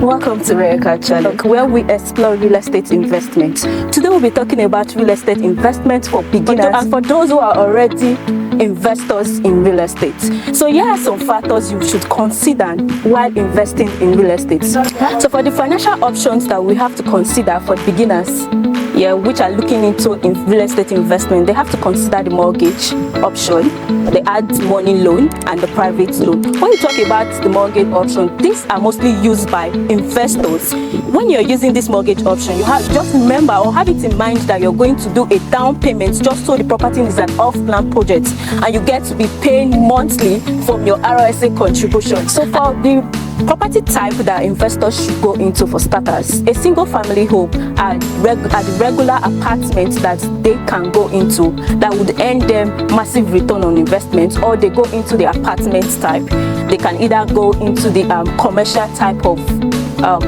Welcome to RareAcre channel, where we explore real estate investment. Today we'll be talking about real estate investment for beginners and for those who are already investors in real estate. So here are some factors you should consider while investing in real estate. So for the financial options that we have to consider for beginners, which are looking into real estate investment, they have to consider the mortgage option, the hard money loan, and the private loan. When you talk about the mortgage option, these are mostly used by investors. When you're using this mortgage option, you have just remember or have it in mind that you're going to do a down payment just so the property is an off-plan project, and you get to be paying monthly from your RareAcre contribution. So for the property type that investors should go into, for starters, a single family home are the regular apartments that they can go into that would earn them massive return on investment, or they go into the apartment type. They can either go into the commercial type of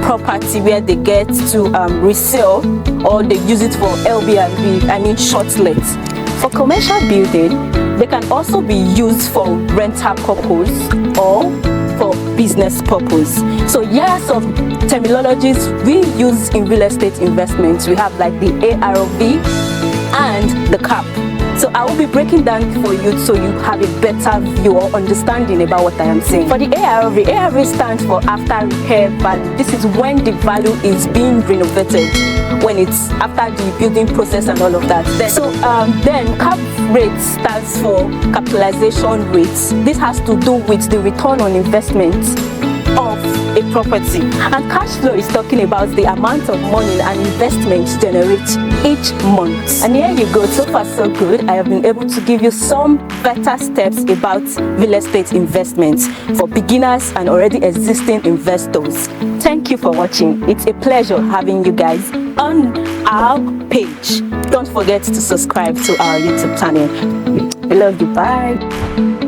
property where they get to resell, or they use it for LBNB, short let. For commercial building, they can also be used for rental purpose or for business purpose. So here are some terminologies we use in real estate investments. We have like the ARV and the CAP. So I will be breaking down for you so you have a better view or understanding about what I am saying. For the ARV stands for after repair value. This is when the value is being renovated, when it's after the building process and all of that. Then CAP rate stands for capitalization rates. This has to do with the return on investment of a property, and cash flow is talking about the amount of money and investments generated each month. And here you go. So far so good. I have been able to give you some better steps about real estate investments for beginners and already existing investors. Thank you for watching. It's a pleasure having you guys on our page. Don't forget to subscribe to our YouTube channel. I love you. Bye.